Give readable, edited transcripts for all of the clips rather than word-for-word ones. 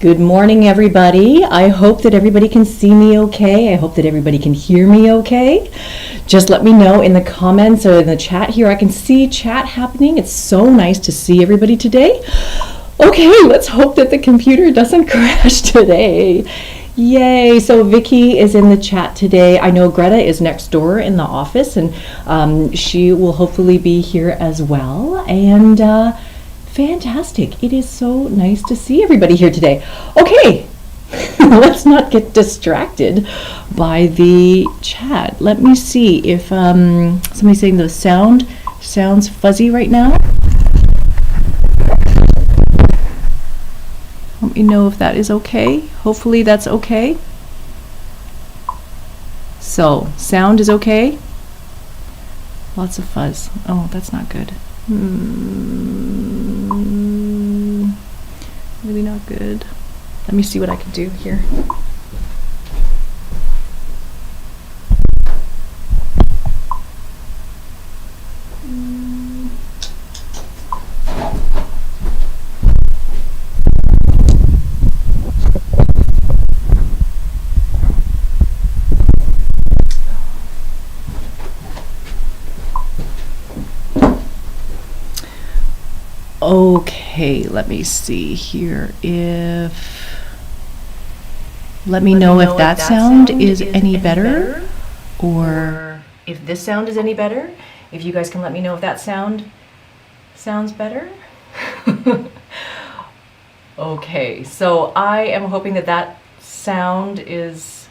Good morning, everybody. I hope that everybody can see me okay. I hope that everybody can hear me okay. Just let me know in the comments or in the chat here. I can see chat happening. It's so nice to see everybody today. Okay, let's hope that the computer doesn't crash today. Yay, so Vicky is in the chat today. I know Greta is next door in the office, and she will hopefully be here as well. And fantastic. It is so nice to see everybody here today. Okay, let's not get distracted by the chat. Let me see if somebody's saying the sound sounds fuzzy right now. Let me know if that is okay. Hopefully that's okay. So, sound is okay. Lots of fuzz. Oh, that's not good. Really not good. Let me see what I can do here. Okay, let me see here if... Let me know if that sound is any better, or if this sound is any better. If you guys can let me know if that sound sounds better. Okay, so I am hoping that that sound is...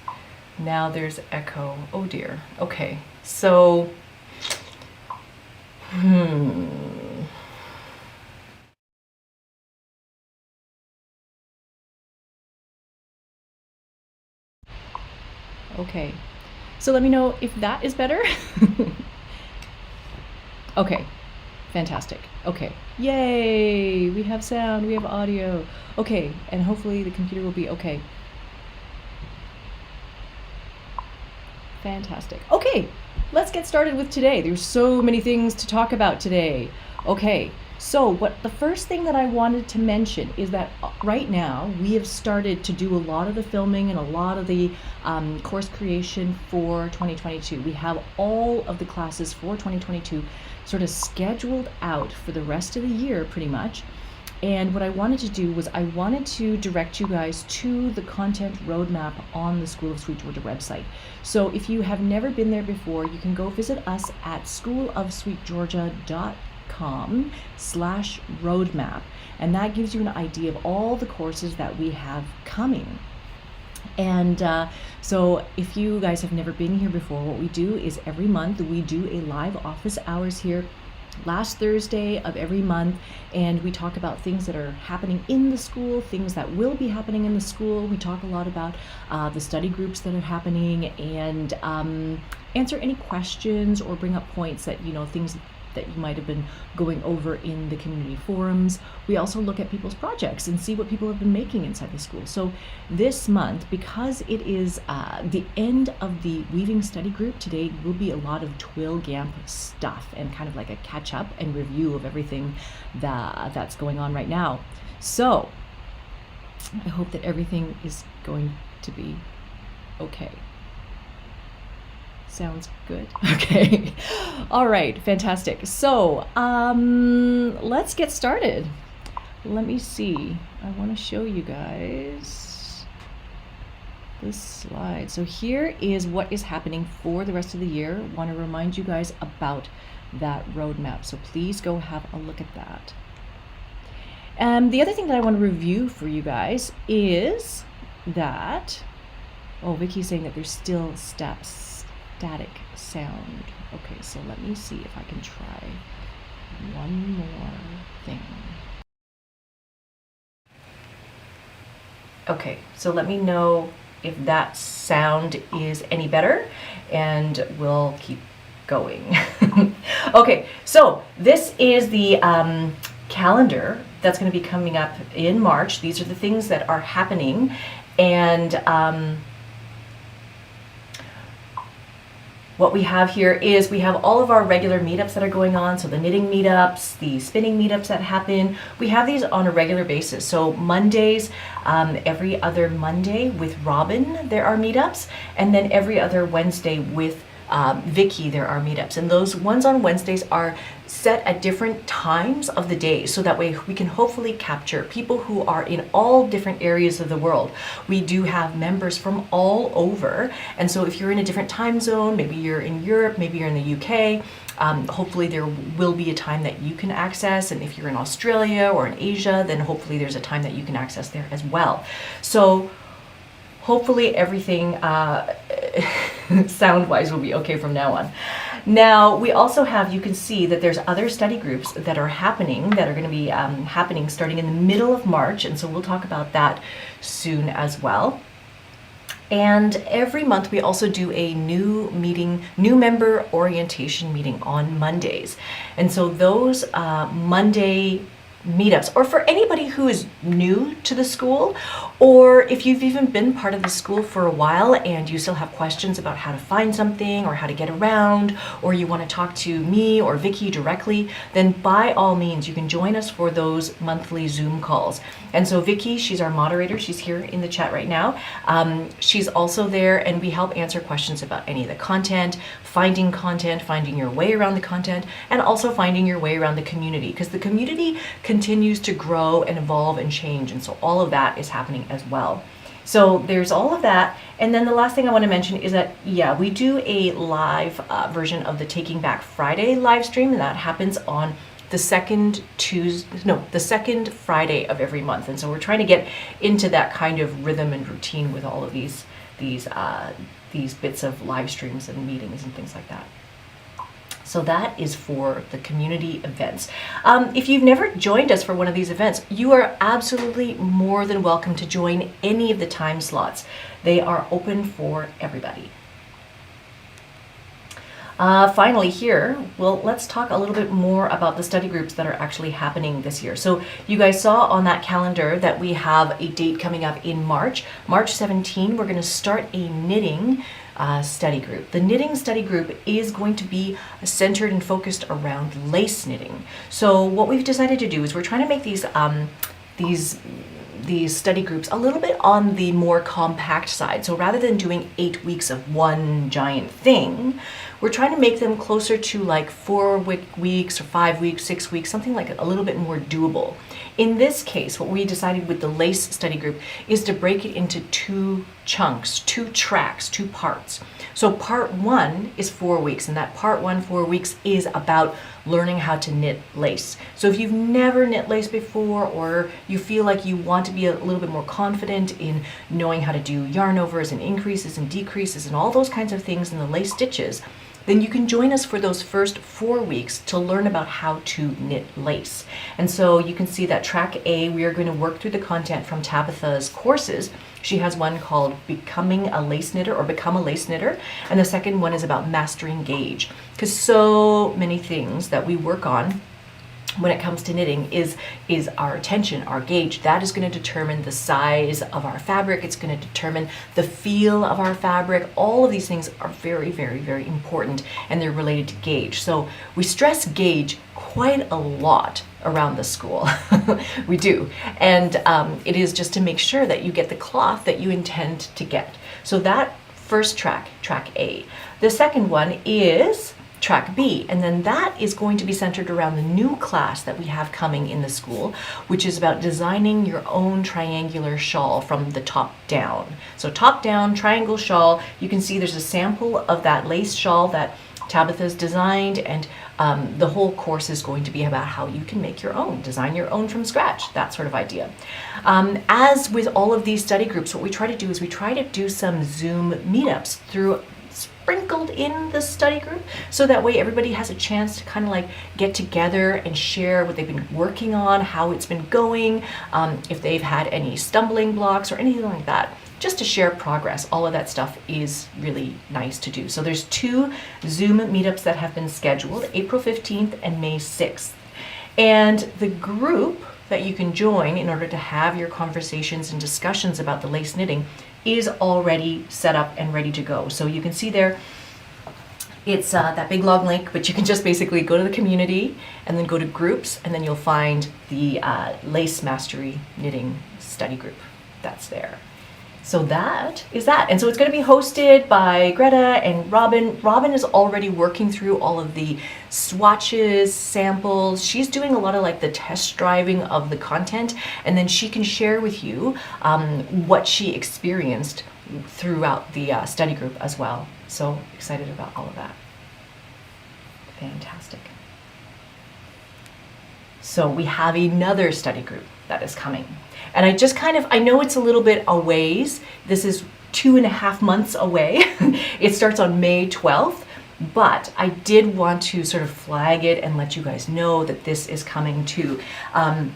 Now there's echo. Oh dear. Okay, so... Okay, so let me know if that is better. Okay, fantastic. Okay, yay, we have sound, we have audio. Okay, and hopefully the computer will be okay. Fantastic. Okay, let's get started with today. There's so many things to talk about today. Okay, so the first thing that I wanted to mention is that right now we have started to do a lot of the filming and a lot of the course creation for 2022. We have all of the classes for 2022 sort of scheduled out for the rest of the year pretty much. And what I wanted to do was I wanted to direct you guys to the content roadmap on the School of SweetGeorgia website. So if you have never been there before, you can go visit us at schoolofsweetgeorgia.com/roadmap, and that gives you an idea of all the courses that we have coming. And so if you guys have never been here before, what we do is every month we do a live office hours here last Thursday of every month, and we talk about things that are happening in the school, things that will be happening in the school. We talk a lot about the study groups that are happening, and answer any questions or bring up points that, you know, things that you might have been going over in the community forums. We also look at people's projects and see what people have been making inside the school. So this month, because it is the end of the weaving study group, today will be a lot of Twill Gamp stuff and kind of like a catch up and review of everything that's going on right now. So I hope that everything is going to be okay. Sounds good. Okay. All right. Fantastic. So let's get started. Let me see. I want to show you guys this slide. So here is what is happening for the rest of the year. I want to remind you guys about that roadmap. So please go have a look at that. The other thing that I want to review for you guys is that, oh, Vicky's saying that there's still static sound. Okay, so let me see if I can try one more thing. Okay, so let me know if that sound is any better, and we'll keep going. Okay, so this is the calendar that's going to be coming up in March. These are the things that are happening, and what we have here is we have all of our regular meetups that are going on. So the knitting meetups, the spinning meetups that happen, we have these on a regular basis. So Mondays, every other Monday with Robin, there are meetups. And then every other Wednesday with Vicky, there are meetups. And those ones on Wednesdays are set at different times of the day, so that way we can hopefully capture people who are in all different areas of the world. We do have members from all over, and so if you're in a different time zone, maybe you're in Europe, maybe you're in the UK, hopefully there will be a time that you can access, and if you're in Australia or in Asia, then hopefully there's a time that you can access there as well. So hopefully everything sound-wise will be okay from now on. Now, we also have, you can see that there's other study groups that are happening, that are going to be happening starting in the middle of March, and so we'll talk about that soon as well. And every month we also do a new member orientation meeting on Mondays. And so those Monday meetups, or for anybody who is new to the school, or if you've even been part of the school for a while and you still have questions about how to find something or how to get around, or you want to talk to me or Vicky directly, then by all means you can join us for those monthly Zoom calls. And so Vicky, she's our moderator, she's here in the chat right now. She's also there, and we help answer questions about any of the content, finding your way around the content, and also finding your way around the community, because the community continues to grow and evolve and change, and so all of that is happening as well. So there's all of that. And then the last thing I want to mention is that, yeah, we do a live version of the Taking Back Friday live stream, and that happens on the second Friday of every month. And so we're trying to get into that kind of rhythm and routine with all of these bits of live streams and meetings and things like that. So that is for the community events. If you've never joined us for one of these events, you are absolutely more than welcome to join any of the time slots. They are open for everybody. Finally here, well, let's talk a little bit more about the study groups that are actually happening this year. So you guys saw on that calendar that we have a date coming up in March. March 17, we're going to start a knitting study group. The knitting study group is going to be centered and focused around lace knitting. So what we've decided to do is we're trying to make these study groups a little bit on the more compact side. So rather than doing 8 weeks of one giant thing, we're trying to make them closer to like 4 weeks or 5 weeks, 6 weeks, something like a little bit more doable. In this case, what we decided with the lace study group is to break it into 2 chunks, 2 tracks, 2 parts. So part 1 is 4 weeks, and that part 1, 4 weeks, is about learning how to knit lace. So if you've never knit lace before, or you feel like you want to be a little bit more confident in knowing how to do yarn overs and increases and decreases and all those kinds of things in the lace stitches, then you can join us for those first 4 weeks to learn about how to knit lace. And so you can see that track A, we are going to work through the content from Tabitha's courses. She has one called Becoming a Lace Knitter, or Become a Lace Knitter, and the second one is about mastering gauge, because so many things that we work on when it comes to knitting is our attention, our gauge. That is going to determine the size of our fabric. It's going to determine the feel of our fabric. All of these things are very, very, very important, and they're related to gauge. So we stress gauge quite a lot around the school. We do. And it is just to make sure that you get the cloth that you intend to get. So that first track A. The second one is track B, and then that is going to be centered around the new class that we have coming in the school, which is about designing your own triangular shawl from the top down. So top down triangle shawl, you can see there's a sample of that lace shawl that Tabitha's designed, and the whole course is going to be about how you can make your own, design your own from scratch, that sort of idea. As with all of these study groups, what we try to do is we try to do some Zoom meetups sprinkled in the study group, so that way everybody has a chance to kind of like get together and share what they've been working on, how it's been going, if they've had any stumbling blocks or anything like that, just to share progress. All of that stuff is really nice to do. So there's 2 Zoom meetups that have been scheduled, April 15th and May 6th. And the group that you can join in order to have your conversations and discussions about the lace knitting is already set up and ready to go. So you can see there, It's that big long link, but you can just basically go to the community and then go to groups, and then you'll find the Lace Mastery Knitting Study Group. That's there. So that is that. And so it's going to be hosted by Greta and Robin. Robin is already working through all of the swatches, samples. She's doing a lot of like the test driving of the content, and then she can share with you what she experienced throughout the study group as well. So excited about all of that. Fantastic. So we have another study group that is coming. And I just I know it's a little bit a ways. This is 2.5 months away. It starts on May 12th, but I did want to sort of flag it and let you guys know that this is coming too. And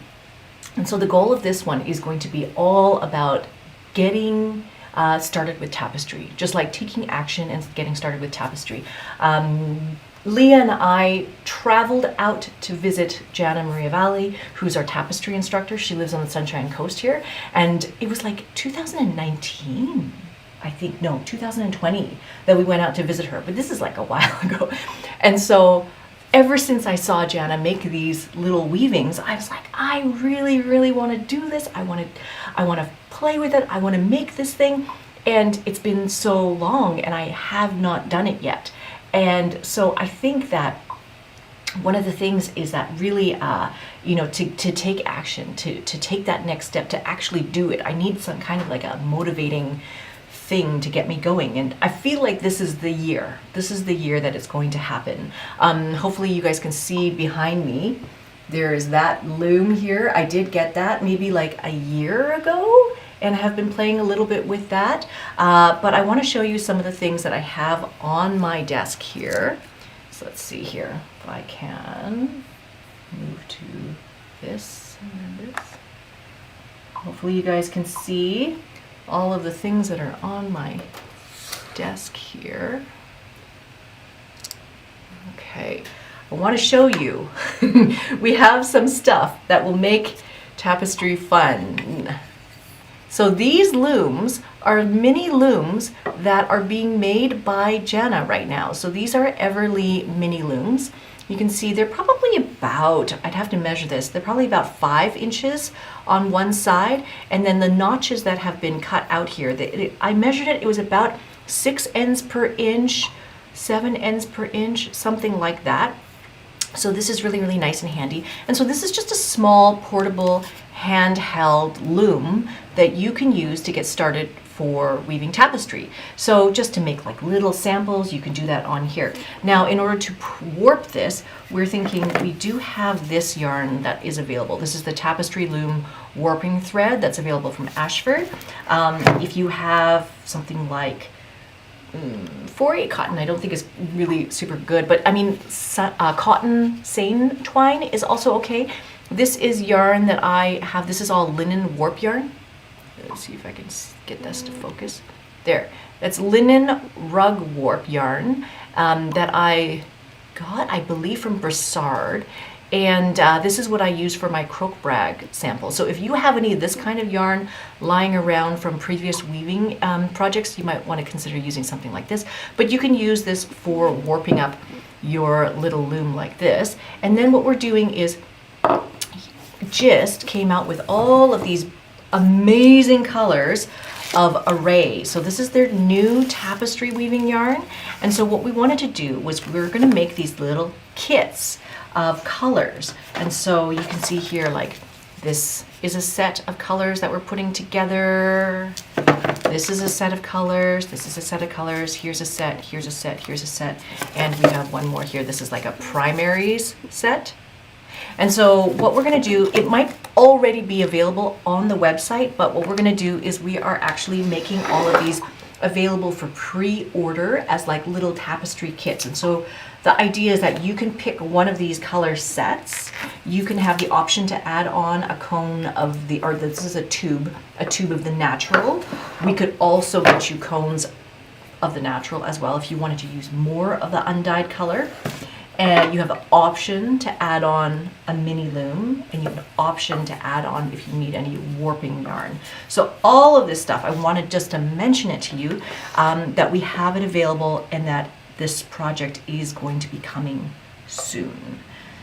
so the goal of this one is going to be all about getting started with Tapestry, just like taking action and getting started with Tapestry. Leah and I traveled out to visit Jana Maria Valley, who's our tapestry instructor. She lives on the Sunshine Coast here. And it was like 2019, I think, no, 2020 that we went out to visit her. But this is like a while ago. And so ever since I saw Jana make these little weavings, I was like, I really, really want to do this. I want to play with it. I want to make this thing. And it's been so long and I have not done it yet. And so I think that one of the things is that really, to take action, to take that next step, to actually do it. I need some kind of like a motivating thing to get me going. And I feel like this is the year. This is the year that it's going to happen. Hopefully you guys can see behind me, there's that loom here. I did get that maybe like a year ago, and I have been playing a little bit with that. But I want to show you some of the things that I have on my desk here. So let's see here if I can move to this and then this. Hopefully you guys can see all of the things that are on my desk here. Okay, I want to show you. We have some stuff that will make tapestry fun. So these looms are mini looms that are being made by Jana right now. So these are Everly mini looms. You can see they're probably about, I'd have to measure this, they're probably about 5 inches on one side. And then the notches that have been cut out here, I measured it, it was about 6 ends per inch, 7 ends per inch, something like that. So this is really, really nice and handy. And so this is just a small portable handheld loom that you can use to get started for weaving tapestry. So just to make like little samples, you can do that on here. Now, in order to warp this, we're thinking we do have this yarn that is available. This is the Tapestry Loom warping thread that's available from Ashford. If you have something like 4/8 cotton, I don't think is really super good, but I mean, cotton seine twine is also okay. This is yarn that I have. This is all linen warp yarn. Let's see if I can get this to focus. There, that's linen rug warp yarn that I got, I believe, from Brassard. And this is what I use for my croque brag sample. So if you have any of this kind of yarn lying around from previous weaving projects, you might want to consider using something like this. But you can use this for warping up your little loom like this. And then what we're doing is Gist came out with all of these amazing colors of Array. So this is their new tapestry weaving yarn. And so what we wanted to do was we were going to make these little kits of colors. And so you can see here, like, this is a set of colors that we're putting together. This is a set of colors. This is a set of colors. Here's a set, here's a set, here's a set. And we have one more here. This is like a primaries set. And so what we're going to do, it might already be available on the website, but what we're going to do is we are actually making all of these available for pre-order as like little tapestry kits. And so the idea is that you can pick one of these color sets. You can have the option to add on a cone of the, or this is a tube of the natural. We could also get you cones of the natural as well if you wanted to use more of the undyed color. And you have the option to add on a mini loom, and you have an option to add on if you need any warping yarn. So all of this stuff, I wanted just to mention it to you, that we have it available and that this project is going to be coming soon.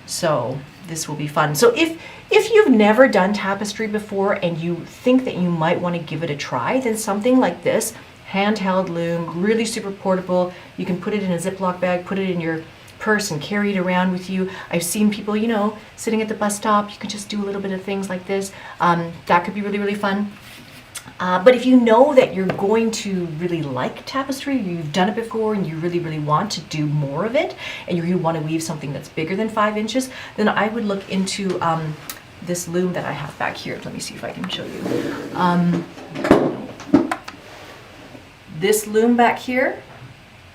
So this will be fun. So if you've never done tapestry before and you think that you might want to give it a try, then something like this, handheld loom, really super portable. You can put it in a Ziploc bag, put it in your purse and carry it around with you. I've seen people, you know, sitting at the bus stop, you can just do a little bit of things like this. That could be really, really fun. But if you know that you're going to really like tapestry, you've done it before and you really, really want to do more of it, and you really want to weave something that's bigger than 5 inches, then I would look into this loom that I have back here. Let me see if I can show you. This loom back here,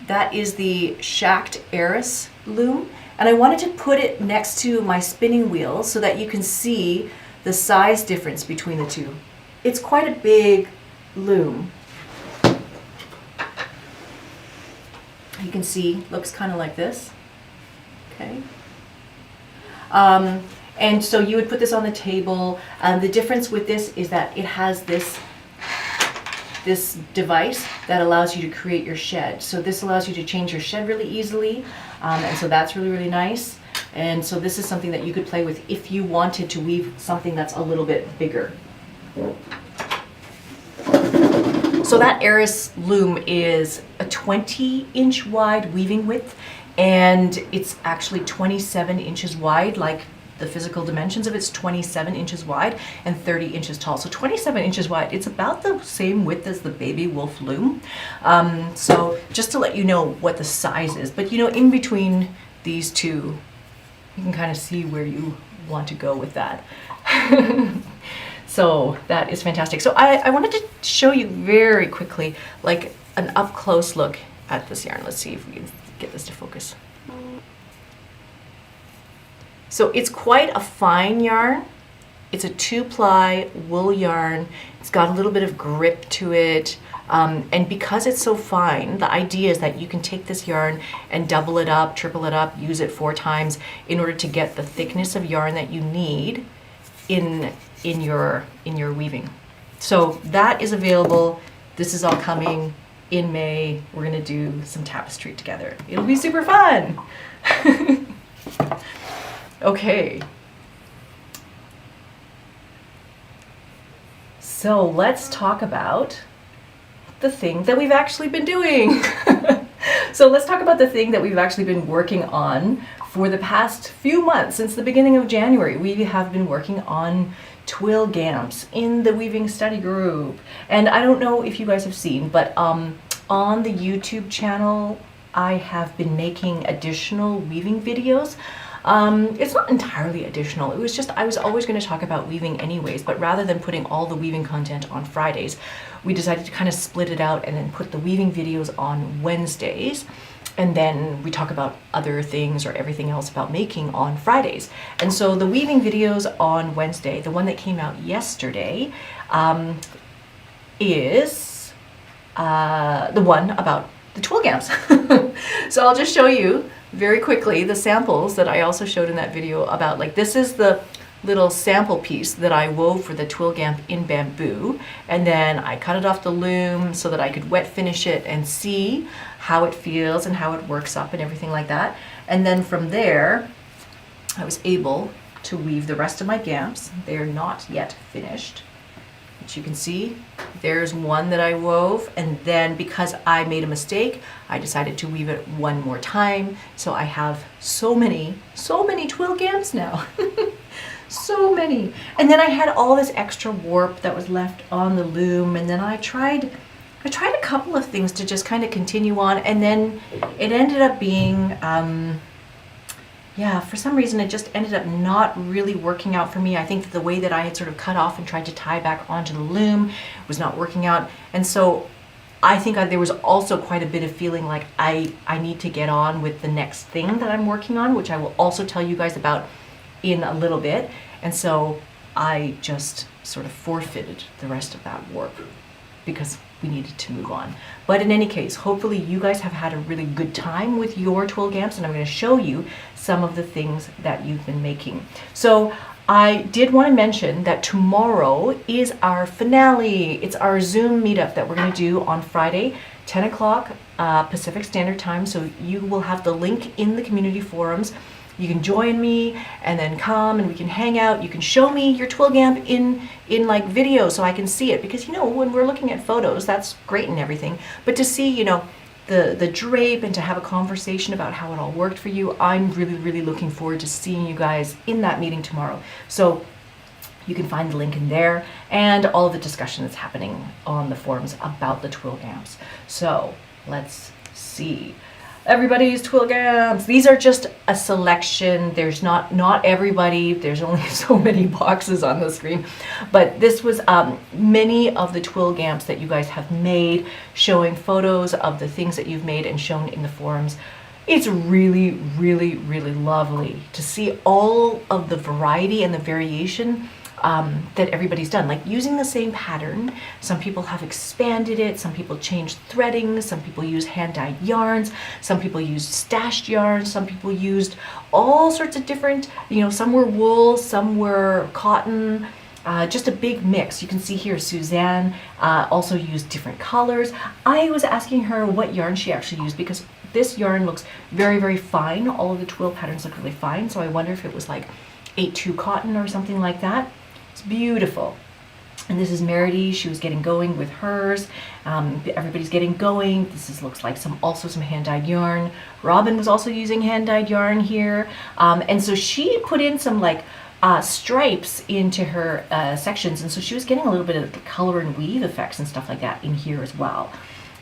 that is the Shacked Harris loom. And I wanted to put it next to my spinning wheel so that you can see the size difference between the two. It's quite a big loom. You can see, looks kind of like this. Okay. And so you would put this on the table. The difference with this is that it has this device that allows you to create your shed. So this allows you to change your shed really easily. And so that's really, really nice. And so this is something that you could play with if you wanted to weave something that's a little bit bigger. So that Harris loom is a 20-inch wide weaving width, and it's actually 27 inches wide, like the physical dimensions of it's 27 inches wide and 30 inches tall. So 27 inches wide, it's about the same width as the Baby Wolf loom. So just to let you know what the size is, but you know, in between these two, you can kind of see where you want to go with that. So that is fantastic. So I wanted to show you very quickly, like an up close look at this yarn. Let's see if we can get this to focus. So it's quite a fine yarn. It's a 2-ply wool yarn. It's got a little bit of grip to it. And because it's so fine, the idea is that you can take this yarn and double it up, triple it up, use it 4 times in order to get the thickness of yarn that you need in your weaving. So that is available. This is all coming in May. We're gonna do some tapestry together. It'll be super fun. Okay. So let's talk about the thing that we've actually been doing. So let's talk about the thing that we've actually been working on for the past few months. Since the beginning of January, we have been working on twill gamps in the weaving study group. And I don't know if you guys have seen, but on the YouTube channel, I have been making additional weaving videos. It's not entirely additional. It was just, I was always going to talk about weaving anyways, but rather than putting all the weaving content on Fridays, we decided to kind of split it out and then put the weaving videos on Wednesdays. And then we talk about other things or everything else about making on Fridays. And so the weaving videos on Wednesday, the one that came out yesterday, is the one about the twill gamps. So I'll just show you very quickly the samples that I also showed in that video about, like, this is the little sample piece that I wove for the twill gamp in bamboo, and then I cut it off the loom so that I could wet finish it and see how it feels and how it works up and everything like that. And then from there I was able to weave the rest of my gamps. They are not yet finished, but you can see there's one that I wove, and then because I made a mistake, I decided to weave it one more time. So I have so many twill gamps now. So many. And then I had all this extra warp that was left on the loom, and then I tried a couple of things to just kind of continue on, and then it ended up being yeah, for some reason it just ended up not really working out for me. I think that the way that I had sort of cut off and tried to tie back onto the loom was not working out. And so I think there was also quite a bit of feeling like I need to get on with the next thing that I'm working on, which I will also tell you guys about in a little bit. And so I just sort of forfeited the rest of that warp because we needed to move on. But in any case, hopefully you guys have had a really good time with your twill gamps, and I'm going to show you some of the things that you've been making. So I did want to mention that tomorrow is our finale. It's our Zoom meetup that we're going to do on Friday, 10 o'clock Pacific Standard Time. So you will have the link in the community forums. You can join me and then come and we can hang out. You can show me your twill gamp in like video so I can see it, because when we're looking at photos, that's great and everything, but to see the drape and to have a conversation about how it all worked for you, I'm really looking forward to seeing you guys in that meeting tomorrow. So you can find the link in there and all of the discussion that's happening on the forums about the twill gamps. So let's see. Everybody's twill gamps. These are just a selection. There's not everybody. There's only so many boxes on the screen. But this was many of the twill gamps that you guys have made, showing photos of the things that you've made and shown in the forums. It's really lovely to see all of the variety and the variation that everybody's done, like using the same pattern. Some people have expanded it, some people changed threading, some people use hand-dyed yarns, some people used stashed yarns, some people used all sorts of different, some were wool, some were cotton, just a big mix. You can see here Suzanne also used different colors. I was asking her what yarn she actually used, because this yarn looks very fine. All of the twill patterns look really fine, so I wonder if it was like 8-2 cotton or something like that. It's beautiful. And this is Meredy. She was getting going with hers. Everybody's getting going. Looks like some hand-dyed yarn. Robin was also using hand-dyed yarn here. And so she put in some stripes into her sections, and so she was getting a little bit of the color and weave effects and stuff like that in here as well.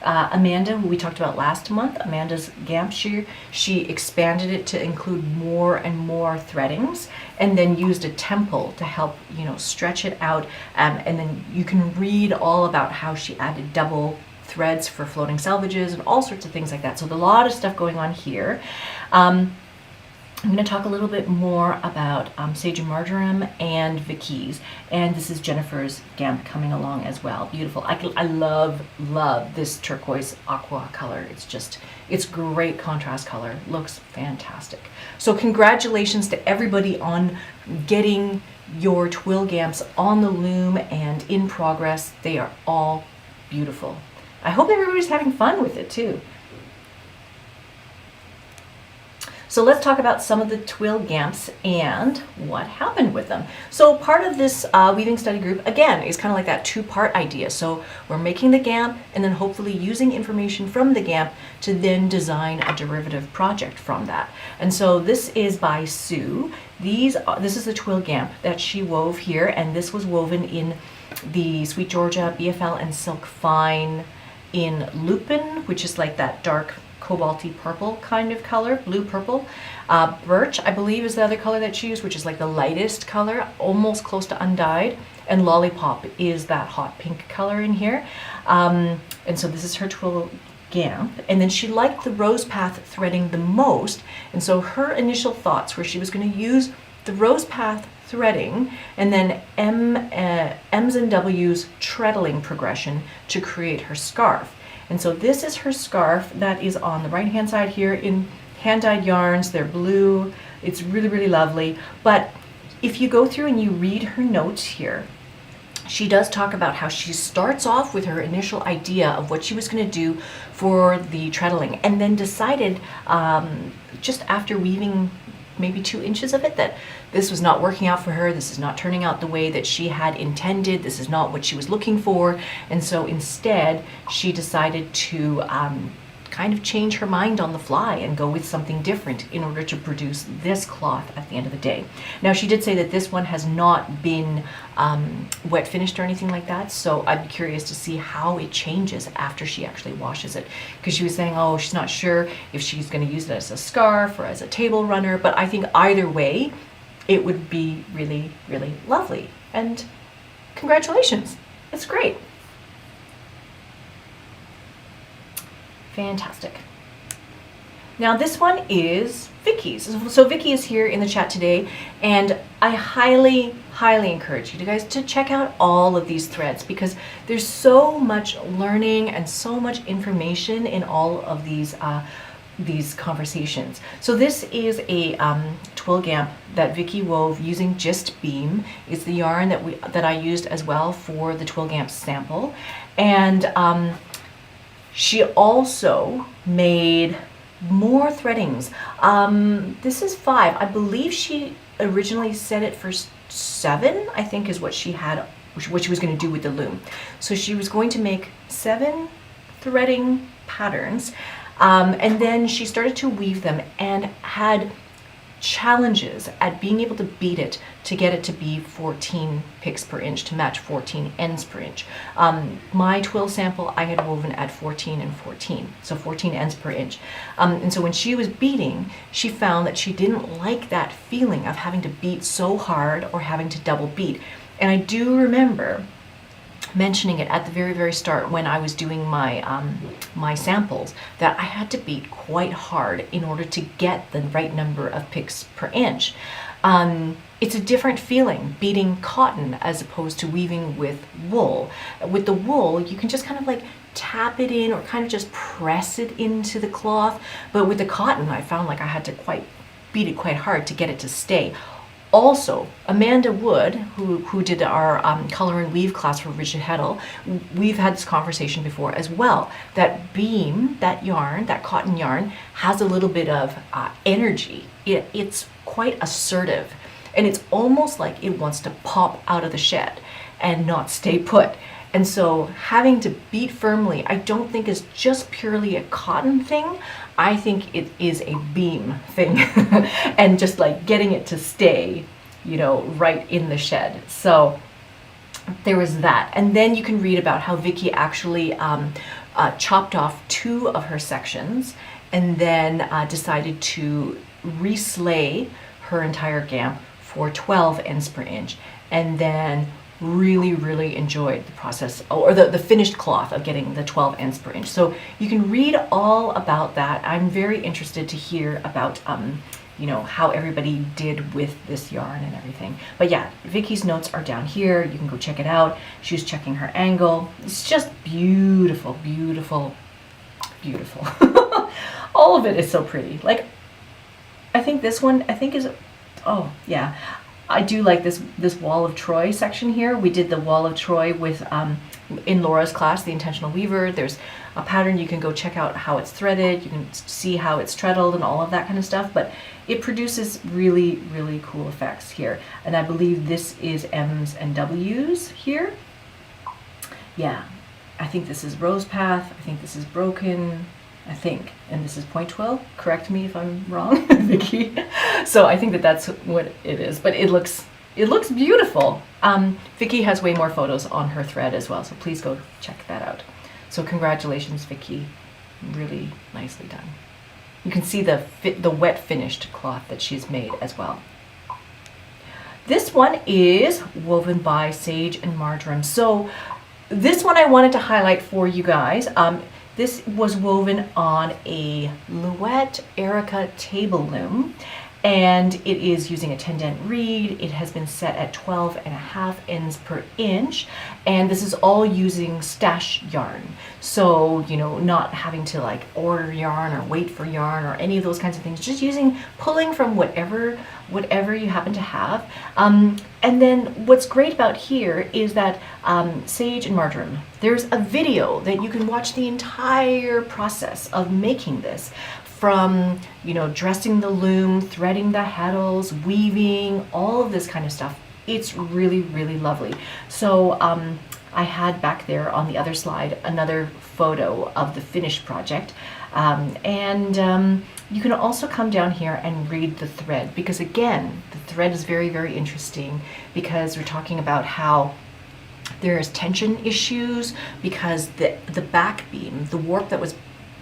Amanda, who we talked about last month, Amanda's gamp, she expanded it to include more and more threadings, and then used a temple to help stretch it out, and then you can read all about how she added double threads for floating selvages and all sorts of things like that. So there's a lot of stuff going on here. I'm going to talk a little bit more about Sage and Marjoram and Vicky's, and this is Jennifer's gamp coming along as well. Beautiful. I love this turquoise aqua color. It's great contrast color. Looks fantastic. So congratulations to everybody on getting your twill gamps on the loom and in progress. They are all beautiful. I hope everybody's having fun with it too. So let's talk about some of the twill gamps and what happened with them. So part of this weaving study group, again, is kind of like that two-part idea. So we're making the gamp and then hopefully using information from the gamp to then design a derivative project from that. And so this is by Sue. This is the twill gamp that she wove here, and this was woven in the SweetGeorgia BFL and Silk Fine in Lupin, which is like that dark cobalty purple kind of color, blue purple. Birch, I believe, is the other color that she used, which is like the lightest color, almost close to undyed. And Lollipop is that hot pink color in here. And so this is her twill gamp. And then she liked the rose path threading the most. And so her initial thoughts were she was going to use the rose path threading and then M's and W's treadling progression to create her scarf. And so this is her scarf that is on the right hand side here in hand-dyed yarns. They're blue. It's really lovely. But if you go through and you read her notes here, she does talk about how she starts off with her initial idea of what she was going to do for the treadling, and then decided just after weaving maybe 2 inches of it that this was not working out for her. This is not turning out the way that she had intended. This is not what she was looking for. And so instead she decided to kind of change her mind on the fly and go with something different in order to produce this cloth at the end of the day. Now, she did say that this one has not been wet finished or anything like that, so I'd be curious to see how it changes after she actually washes it, because she was saying, oh, she's not sure if she's going to use it as a scarf or as a table runner, but I think either way it would be really lovely. And congratulations, it's great. Fantastic. Now this one is Vicky's. So Vicky is here in the chat today, and I highly encourage you guys to check out all of these threads, because there's so much learning and so much information in all of these these conversations. So this is a twill gamp that Vicky wove using just beam. It's the yarn that I used as well for the twill gamp sample, and she also made more threadings. This is 5. I believe she originally set it for 7, I think is what she had, what she was going to do with the loom. So she was going to make 7 threading patterns, and then she started to weave them and had challenges at being able to beat it to get it to be 14 picks per inch, to match 14 ends per inch. My twill sample I had woven at 14 and 14, so 14 ends per inch. And so when she was beating, she found that she didn't like that feeling of having to beat so hard or having to double beat. And I do remember mentioning it at the very, very start when I was doing my my samples, that I had to beat quite hard in order to get the right number of picks per inch. It's a different feeling beating cotton as opposed to weaving with wool. With the wool, you can just kind of like tap it in or kind of just press it into the cloth. But with the cotton, I found like I had to beat it quite hard to get it to stay. Also, Amanda Wood, who did our color and weave class for Rigid Heddle, we've had this conversation before as well, that beam, that yarn, that cotton yarn, has a little bit of energy. It's quite assertive, and it's almost like it wants to pop out of the shed and not stay put. And so having to beat firmly, I don't think is just purely a cotton thing. I think it is a beam thing and just like getting it to stay, you know, right in the shed. So there was that. And then you can read about how Vicky actually chopped off 2 of her sections and then decided to reslay her entire gamp for 12 ends per inch, and then really enjoyed the process, or the finished cloth of getting the 12 ends per inch. So you can read all about that. I'm very interested to hear about you know, how everybody did with this yarn and everything. But yeah, Vicky's notes are down here. You can go check it out. She was checking her angle. It's just beautiful, beautiful, beautiful. All of it is so pretty. Like, I think this one, is, oh yeah, I do like this Wall of Troy section here. We did the Wall of Troy with in Laura's class, the Intentional Weaver. There's a pattern. You can go check out how it's threaded. You can see how it's treadled and all of that kind of stuff. But it produces really cool effects here. And I believe this is M's and W's here. Yeah, I think this is Rose Path. I think this is Broken. I think, and this is point twill. Correct me if I'm wrong, Vicky. So I think that's what it is, but it looks beautiful. Vicky has way more photos on her thread as well, so please go check that out. So congratulations, Vicky. Really nicely done. You can see the wet finished cloth that she's made as well. This one is woven by Sage and Marjoram. So this one I wanted to highlight for you guys. This was woven on a Louette Erica Table Loom, and it is using a 10-dent reed. It has been set at 12.5 ends per inch, and this is all using stash yarn. So, you know, not having to like order yarn or wait for yarn or any of those kinds of things, just pulling from whatever you happen to have. And then what's great about here is that Sage and Marjoram, there's a video that you can watch the entire process of making this, from, you know, dressing the loom, threading the heddles, weaving, all of this kind of stuff. It's really lovely. So I had back there on the other slide another photo of the finished project. You can also come down here and read the thread, because again, the thread is very interesting, because we're talking about how there's tension issues because the back beam, the warp that was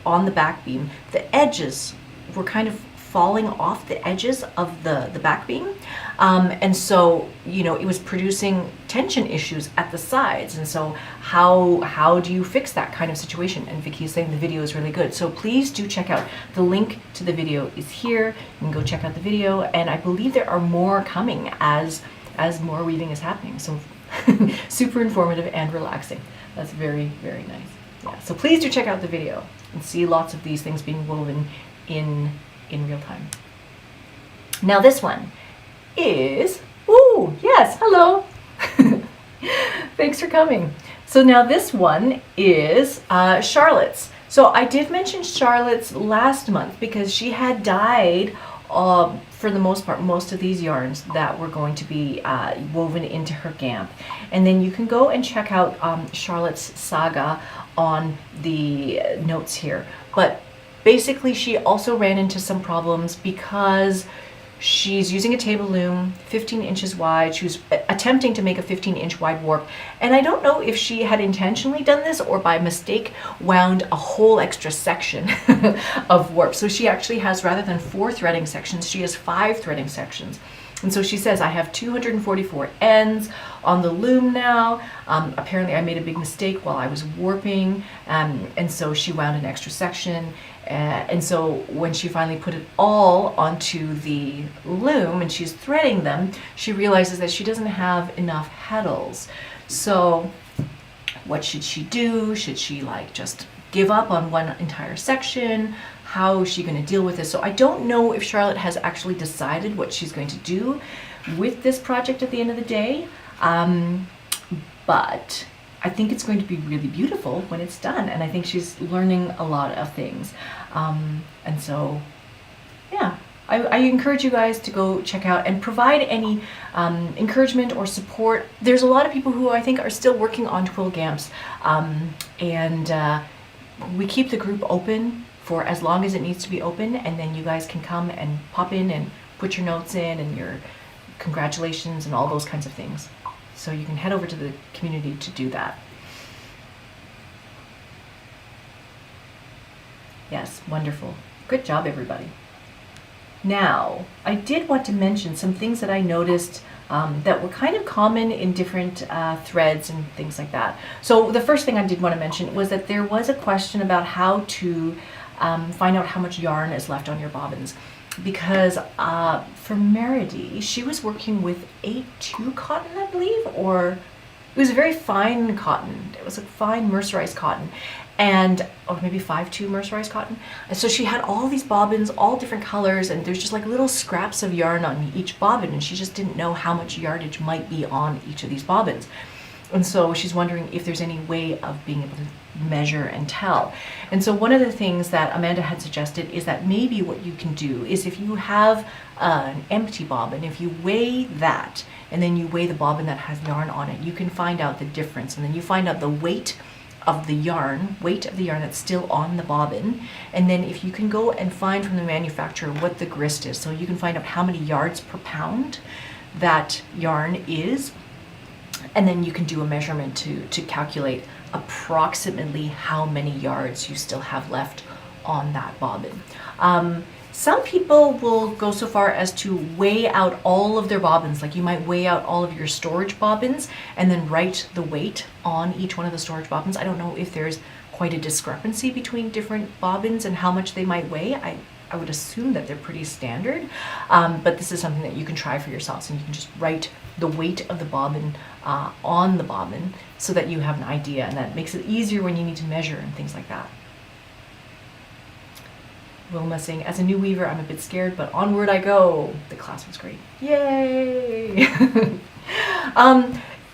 on the back beam, the edges were kind of falling off the edges of the back beam, and so, you know, it was producing tension issues at the sides. And so how do you fix that kind of situation? And Vicky's saying the video is really good, so please do check out. The link to the video is here. You can go check out the video, and I believe there are more coming as more weaving is happening. So super informative and relaxing. That's very nice. Yeah, so please do check out the video and see lots of these things being woven in real time. Now this one is, ooh, yes, hello. Thanks for coming. So now this one is Charlotte's. So I did mention Charlotte's last month because she had dyed, for the most part, most of these yarns that were going to be woven into her gamp. And then you can go and check out Charlotte's saga on the notes here. But basically she also ran into some problems because she's using a table loom 15 inches wide. She was attempting to make a 15-inch wide warp, and I don't know if she had intentionally done this or by mistake wound a whole extra section of warp. So she actually has, rather than 4 threading sections, she has 5 threading sections. And so she says, I have 244 ends on the loom now. Apparently I made a big mistake while I was warping, and so she wound an extra section. And so when she finally put it all onto the loom and she's threading them, she realizes that she doesn't have enough heddles. So what should she do? Should she like just give up on one entire section? How is she going to deal with this? So I don't know if Charlotte has actually decided what she's going to do with this project at the end of the day, but I think it's going to be really beautiful when it's done, and I think she's learning a lot of things. And so, yeah, I encourage you guys to go check out and provide any encouragement or support. There's a lot of people who I think are still working on twill gamps, and we keep the group open for as long as it needs to be open, and then you guys can come and pop in and put your notes in and your congratulations and all those kinds of things. So you can head over to the community to do that. Yes, wonderful. Good job, everybody. Now, I did want to mention some things that I noticed that were kind of common in different threads and things like that. So the first thing I did want to mention was that there was a question about how to find out how much yarn is left on your bobbins. Because for Meredy, she was working with 8-2 cotton, I believe, or it was a very fine cotton. It was a fine mercerized cotton, and or maybe 5-2 mercerized cotton. And so she had all these bobbins, all different colors, and there's just like little scraps of yarn on each bobbin, and she just didn't know how much yardage might be on each of these bobbins. And so she's wondering if there's any way of being able to measure and tell. And so one of the things that Amanda had suggested is that maybe what you can do is, if you have an empty bobbin, if you weigh that and then you weigh the bobbin that has yarn on it, you can find out the difference, and then you find out the weight of the yarn that's still on the bobbin. And then if you can go and find from the manufacturer what the grist is, so you can find out how many yards per pound that yarn is, and then you can do a measurement to calculate approximately how many yards you still have left on that bobbin. Some people will go so far as to weigh out all of their bobbins. Like you might weigh out all of your storage bobbins and then write the weight on each one of the storage bobbins. I don't know if there's quite a discrepancy between different bobbins and how much they might weigh. I would assume that they're pretty standard, but this is something that you can try for yourselves, and you can just write the weight of the bobbin on the bobbin so that you have an idea, and that makes it easier when you need to measure and things like that. Wilma saying, as a new weaver, I'm a bit scared, but onward I go. The class was great. Yay!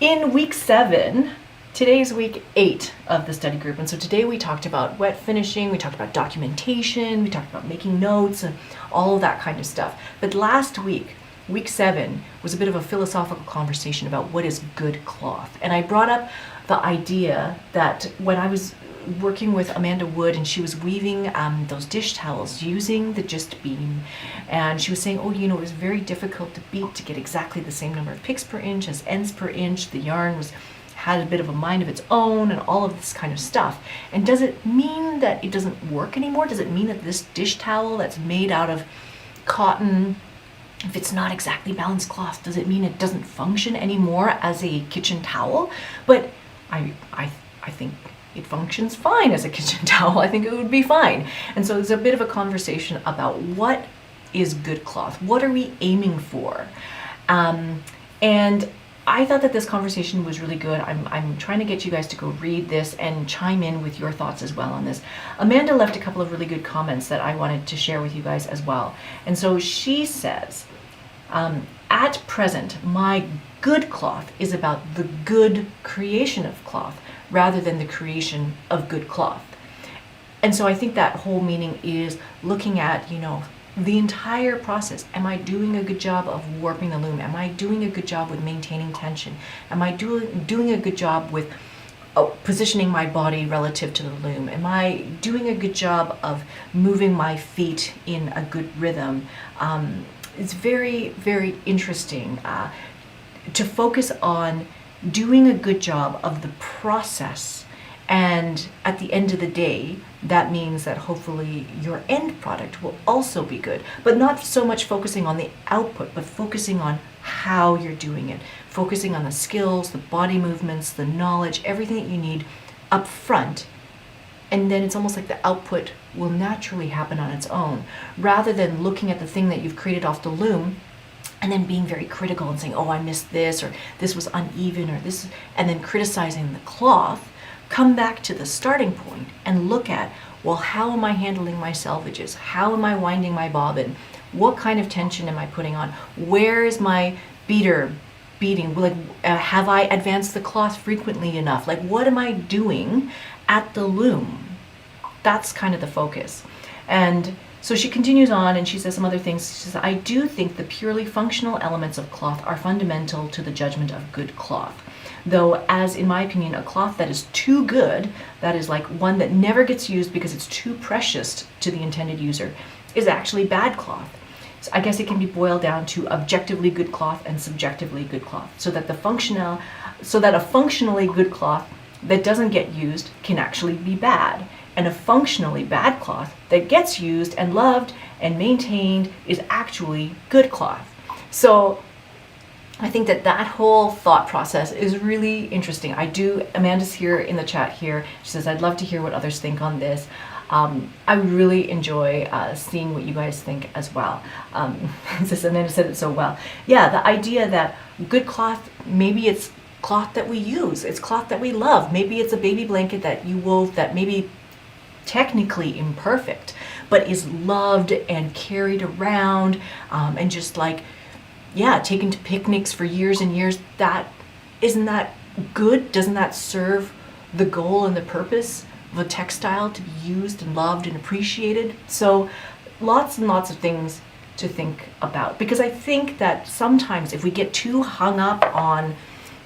In week 7, today's week 8 of the study group, and so today we talked about wet finishing, we talked about documentation, we talked about making notes and all of that kind of stuff. But last week, week 7, was a bit of a philosophical conversation about what is good cloth. And I brought up the idea that when I was working with Amanda Wood and she was weaving those dish towels using the gist beam, and she was saying, oh, you know, it was very difficult to beat to get exactly the same number of picks per inch as ends per inch. The yarn had a bit of a mind of its own and all of this kind of stuff. And does it mean that it doesn't work anymore? Does it mean that this dish towel that's made out of cotton, if it's not exactly balanced cloth, does it mean it doesn't function anymore as a kitchen towel? But I think it functions fine as a kitchen towel. I think it would be fine. And so there's a bit of a conversation about what is good cloth? What are we aiming for? And I thought that this conversation was really good. I'm trying to get you guys to go read this and chime in with your thoughts as well on this. Amanda left a couple of really good comments that I wanted to share with you guys as well. And so she says, at present, my good cloth is about the good creation of cloth rather than the creation of good cloth. And so I think that whole meaning is looking at, the entire process. Am I doing a good job of warping the loom? Am I doing a good job with maintaining tension? Am I doing a good job with positioning my body relative to the loom? Am I doing a good job of moving my feet in a good rhythm? It's very, very interesting to focus on doing a good job of the process. And at the end of the day, that means that hopefully your end product will also be good, but not so much focusing on the output, but focusing on how you're doing it, focusing on the skills, the body movements, the knowledge, everything that you need up front. And then it's almost like the output will naturally happen on its own, rather than looking at the thing that you've created off the loom and then being very critical and saying, oh, I missed this, or this was uneven, or this, and then criticizing the cloth. Come back to the starting point and look at, well, how am I handling my selvages? How am I winding my bobbin? What kind of tension am I putting on? Where is my beater beating? Like, have I advanced the cloth frequently enough? Like, what am I doing at the loom? That's kind of the focus. And so she continues on and she says some other things. She says, I do think the purely functional elements of cloth are fundamental to the judgment of good cloth. Though, as in my opinion, a cloth that is too good, that is like one that never gets used because it's too precious to the intended user, is actually bad cloth. So I guess it can be boiled down to objectively good cloth and subjectively good cloth, so that a functionally good cloth that doesn't get used can actually be bad, and a functionally bad cloth that gets used and loved and maintained is actually good cloth. So I think that whole thought process is really interesting. Amanda's here in the chat here. She says, I'd love to hear what others think on this. I really enjoy seeing what you guys think as well. Amanda said it so well. Yeah, the idea that good cloth, maybe it's cloth that we use. It's cloth that we love. Maybe it's a baby blanket that you wove that maybe technically imperfect, but is loved and carried around and just like, taken to picnics for years and years. Isn't that good? Doesn't that serve the goal and the purpose of a textile to be used and loved and appreciated? So lots and lots of things to think about, because I think that sometimes if we get too hung up on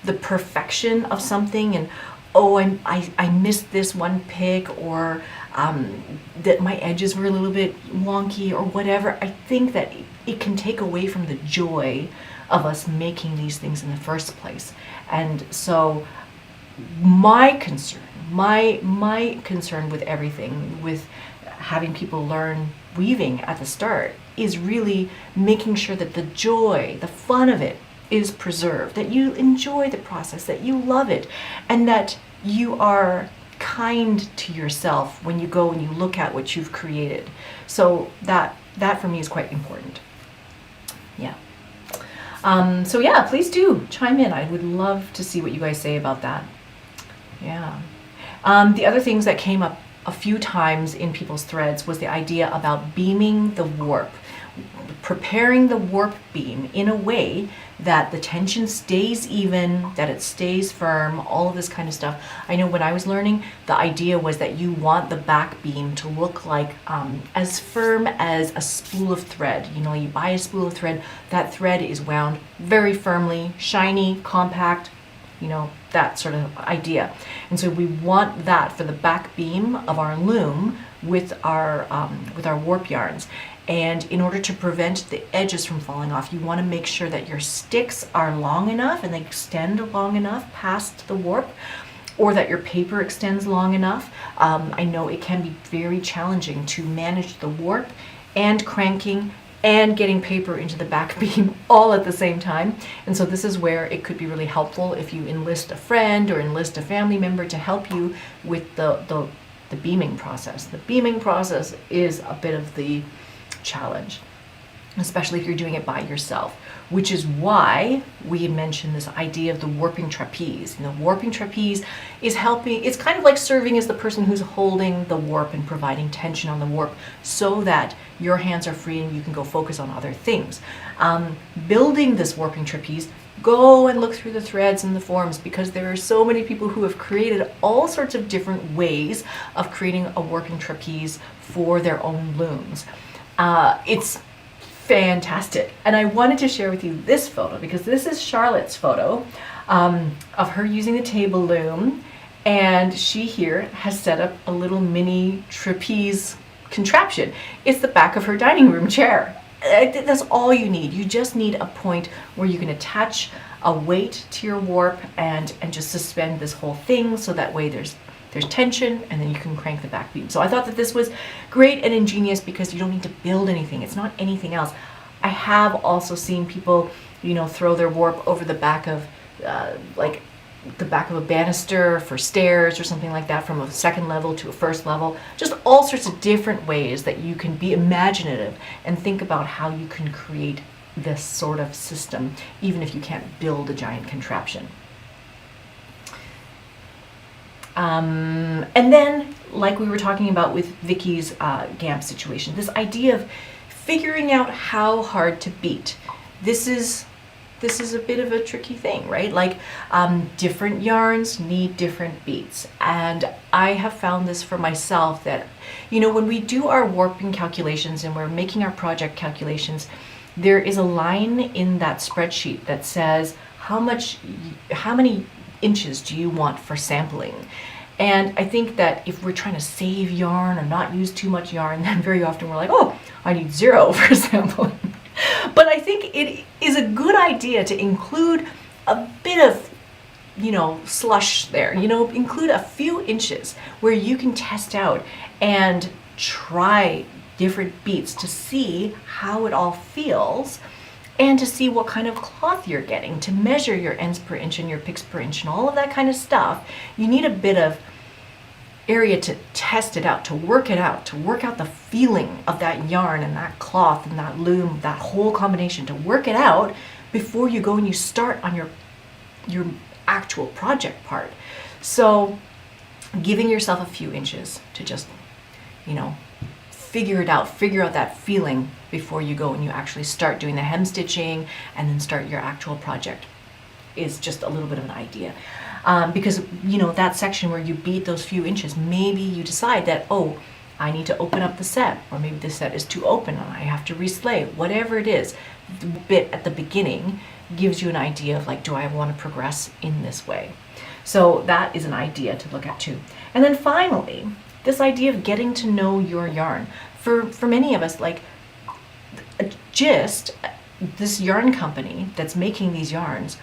the perfection of something and I missed this one pick, or that my edges were a little bit wonky or whatever, I think that it can take away from the joy of us making these things in the first place. And so my concern with everything, with having people learn weaving at the start, is really making sure that the joy, the fun of it is preserved, that you enjoy the process, that you love it, and that you are kind to yourself when you go and you look at what you've created. So that for me is quite important. So please do chime in. I would love to see what you guys say about that. The other things that came up a few times in people's threads was the idea about beaming the warp, preparing the warp beam in a way that the tension stays even, that it stays firm, all of this kind of stuff. I know when I was learning, the idea was that you want the back beam to look like as firm as a spool of thread. You buy a spool of thread, that thread is wound very firmly, shiny, compact, that sort of idea. And so we want that for the back beam of our loom with our warp yarns. And in order to prevent the edges from falling off, you want to make sure that your sticks are long enough and they extend long enough past the warp, or that your paper extends long enough. I know it can be very challenging to manage the warp and cranking and getting paper into the back beam all at the same time. And so this is where it could be really helpful if you enlist a friend or enlist a family member to help you with the beaming process. The beaming process is a bit of the challenge. especially if you're doing it by yourself, which is why we mentioned this idea of the warping trapeze. And the warping trapeze is helping, it's kind of like serving as the person who's holding the warp and providing tension on the warp so that your hands are free and you can go focus on other things. Building this warping trapeze, go and look through the threads and the forums, because there are so many people who have created all sorts of different ways of creating a warping trapeze for their own looms. It's fantastic. And I wanted to share with you this photo because this is Charlotte's photo of her using the table loom, and she here has set up a little mini trapeze contraption. It's the back of her dining room chair. That's all you need. You just need a point where you can attach a weight to your warp and just suspend this whole thing, so that way there's tension, and then you can crank the back beam. So I thought that this was great and ingenious because you don't need to build anything. It's not anything else. I have also seen people, throw their warp over the back of like the back of a banister for stairs or something like that, from a second level to a first level. Just all sorts of different ways that you can be imaginative and think about how you can create this sort of system, even if you can't build a giant contraption. And then, like we were talking about with Vicky's GAMP situation, this idea of figuring out how hard to beat. This is a bit of a tricky thing, right? Like different yarns need different beats. And I have found this for myself that, when we do our warping calculations and we're making our project calculations, there is a line in that spreadsheet that says how many inches do you want for sampling? And I think that if we're trying to save yarn or not use too much yarn, then very often we're like, oh, I need 0 for sampling. But I think it is a good idea to include a bit of, slush there, include a few inches where you can test out and try different beats to see how it all feels, and to see what kind of cloth you're getting, to measure your ends per inch and your picks per inch and all of that kind of stuff. You need a bit of area to test it out, to work out the feeling of that yarn and that cloth and that loom, that whole combination, to work it out before you go and you start on your actual project part. So giving yourself a few inches to just, figure out that feeling before you go and you actually start doing the hem stitching and then start your actual project is just a little bit of an idea. Because, that section where you beat those few inches, maybe you decide that, oh, I need to open up the set, or maybe the set is too open and I have to reslay. Whatever it is, the bit at the beginning gives you an idea of like, do I want to progress in this way? So that is an idea to look at too. And then finally, this idea of getting to know your yarn. For many of us, like Gist, this yarn company that's making these yarns,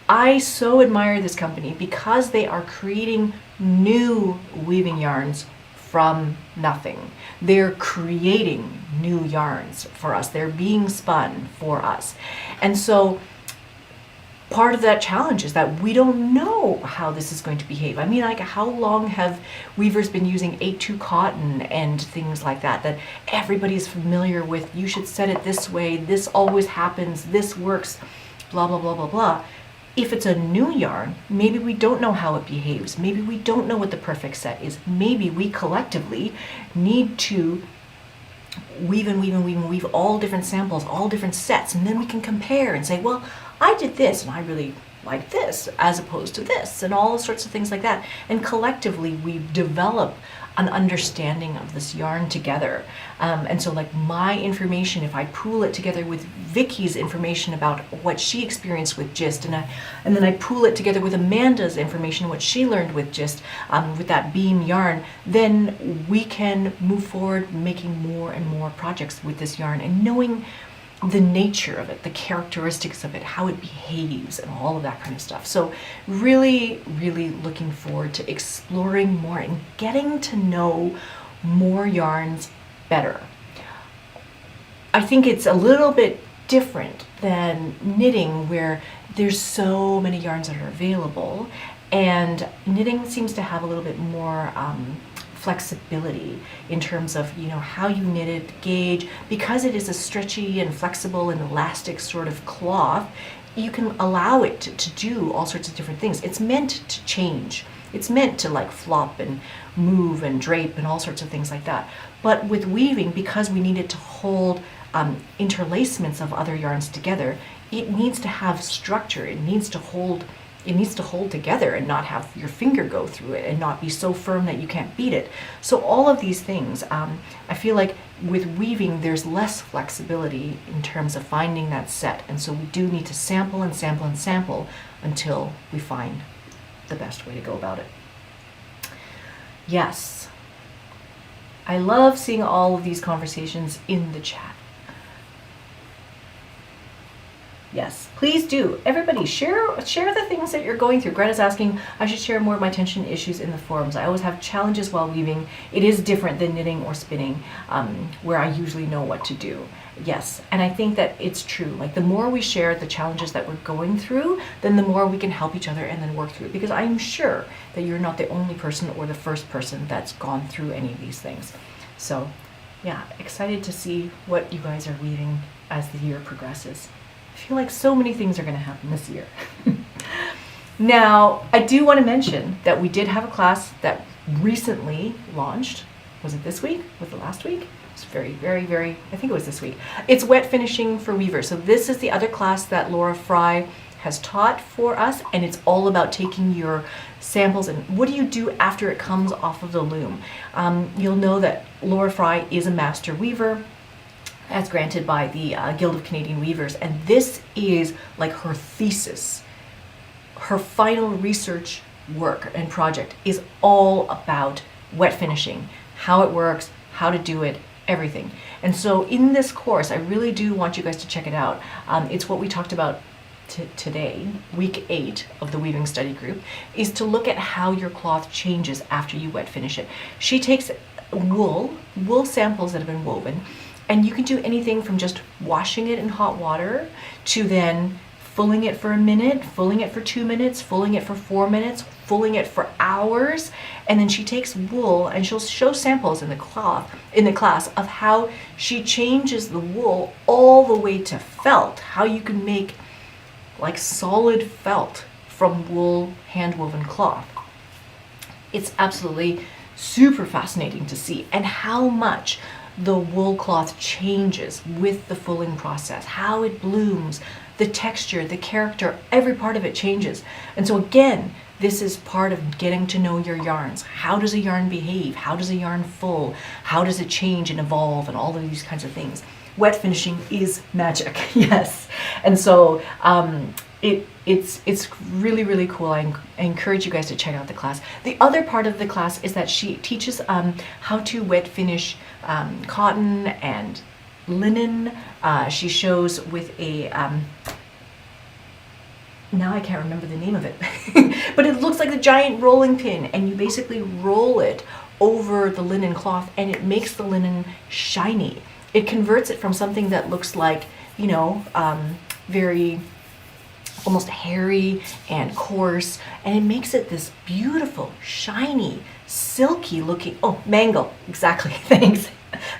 I so admire this company because they are creating new weaving yarns from nothing. They're creating new yarns for us. They're being spun for us. And so part of that challenge is that we don't know how this is going to behave. I mean, like, how long have weavers been using 8-2 cotton and things like that, that everybody's familiar with? You should set it this way, this always happens, this works, blah, blah, blah, blah, blah. If it's a new yarn, maybe we don't know how it behaves. Maybe we don't know what the perfect set is. Maybe we collectively need to weave and weave and weave and weave all different samples, all different sets, and then we can compare and say, well, I did this and I really like this as opposed to this, and all sorts of things like that. And collectively we develop an understanding of this yarn together. And so like my information, if I pool it together with Vicky's information about what she experienced with Gist, and then I pool it together with Amanda's information, what she learned with Gist, with that beam yarn, then we can move forward making more and more projects with this yarn and knowing the nature of it, the characteristics of it, how it behaves, and all of that kind of stuff. So really, really looking forward to exploring more and getting to know more yarns better. I think it's a little bit different than knitting, where there's so many yarns that are available, and knitting seems to have a little bit more flexibility in terms of, you know, how you knit it, gauge. Because it is a stretchy and flexible and elastic sort of cloth, you can allow it to do all sorts of different things. It's meant to change. It's meant to like flop and move and drape and all sorts of things like that. But with weaving, because we need it to hold interlacements of other yarns together, it needs to have structure. It needs to hold together and not have your finger go through it and not be so firm that you can't beat it. So all of these things, I feel like with weaving, there's less flexibility in terms of finding that set. And so we do need to sample and sample and sample until we find the best way to go about it. Yes, I love seeing all of these conversations in the chat. Yes, please do. Everybody, share the things that you're going through. Greta's asking, I should share more of my tension issues in the forums. I always have challenges while weaving. It is different than knitting or spinning, where I usually know what to do. Yes, and I think that it's true. Like the more we share the challenges that we're going through, then the more we can help each other and then work through it. Because I'm sure that you're not the only person or the first person that's gone through any of these things. So yeah, excited to see what you guys are weaving as the year progresses. I feel like so many things are going to happen this year. Now, I do want to mention that we did have a class that recently launched. Was it this week? Was it last week? It's very, I think it was this week. It's wet finishing for weavers. So this is the other class that Laura Fry has taught for us, and it's all about taking your samples and what do you do after it comes off of the loom. You'll know that Laura Fry is a master weaver, as granted by the Guild of Canadian Weavers, and this is like her thesis. Her final research work and project is all about wet finishing, how it works, how to do it, everything. And so in this course, I really do want you guys to check it out. It's what we talked about today, week 8 of the weaving study group, is to look at how your cloth changes after you wet finish it. She takes wool samples that have been woven, and you can do anything from just washing it in hot water to then fulling it for a minute, fulling it for 2 minutes, fulling it for 4 minutes, fulling it for hours. And then she takes wool and she'll show samples in the class of how she changes the wool all the way to felt, how you can make like solid felt from wool hand-woven cloth. It's absolutely super fascinating to see, and how much the wool cloth changes with the fulling process, how it blooms, the texture, the character, every part of it changes. And so again, this is part of getting to know your yarns. How does a yarn behave? How does a yarn full? How does it change and evolve and all of these kinds of things? Wet finishing is magic, yes. And so it's really, really cool. I encourage you guys to check out the class. The other part of the class is that she teaches how to wet finish cotton and linen. She shows with a, now I can't remember the name of it, but it looks like a giant rolling pin, and you basically roll it over the linen cloth and it makes the linen shiny. It converts it from something that looks like, you know, very almost hairy and coarse, and it makes it this beautiful, shiny, silky looking, oh, mangle, exactly, thanks.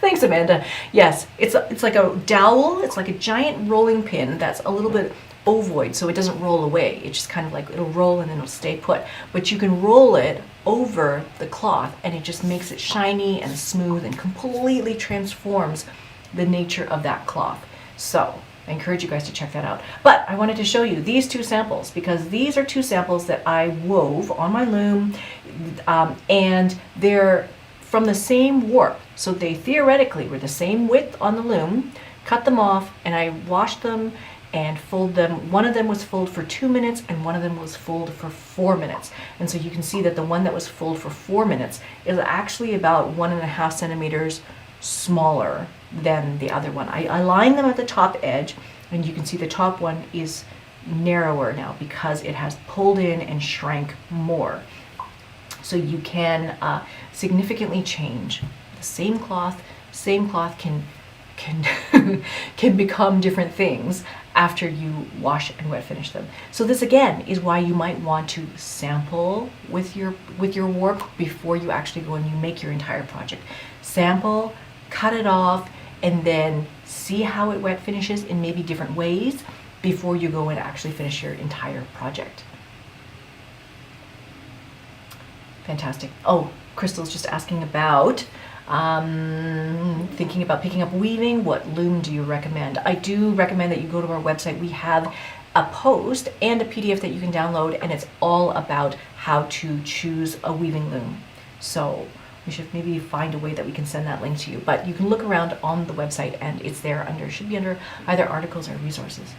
Thanks, Amanda. Yes, it's like a dowel. It's like a giant rolling pin that's a little bit ovoid, so it doesn't roll away. It's just kind of like it'll roll and then it'll stay put. But you can roll it over the cloth and it just makes it shiny and smooth and completely transforms the nature of that cloth. So I encourage you guys to check that out. But I wanted to show you these two samples because these are two samples that I wove on my loom, and they're from the same warp. So they theoretically were the same width on the loom, cut them off, and I washed them and fold them. One of them was fulled for 2 minutes and one of them was fulled for 4 minutes. And so you can see that the one that was fulled for 4 minutes is actually about 1.5 centimeters smaller than the other one. I lined them at the top edge, and you can see the top one is narrower now because it has pulled in and shrank more. So you can significantly change the same cloth. Same cloth can can become different things after you wash and wet finish them. So this again is why you might want to sample with your warp before you actually go and you make your entire project. Sample, cut it off, and then see how it wet finishes in maybe different ways before you go and actually finish your entire project. Fantastic. Oh, Crystal's just asking about thinking about picking up weaving. What loom do you recommend? I do recommend that you go to our website. We have a post and a PDF that you can download, and it's all about how to choose a weaving loom. So we should maybe find a way that we can send that link to you, but you can look around on the website and it's there under, should be under either articles or resources.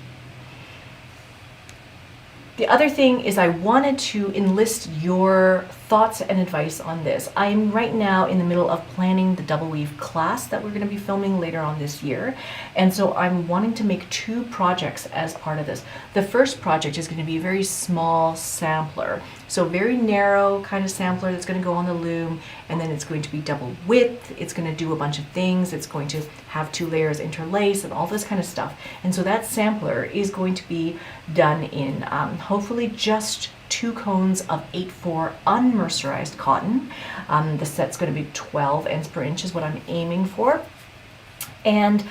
The other thing is I wanted to enlist your thoughts and advice on this. I'm right now in the middle of planning the double weave class that we're going to be filming later on this year. And so I'm wanting to make 2 projects as part of this. The first project is going to be a very small sampler. So very narrow kind of sampler that's going to go on the loom, and then it's going to be double width. It's going to do a bunch of things. It's going to have 2 layers interlaced and all this kind of stuff. And so that sampler is going to be done in hopefully just 2 cones of 8/4 unmercerized cotton. The set's going to be 12 ends per inch is what I'm aiming for. And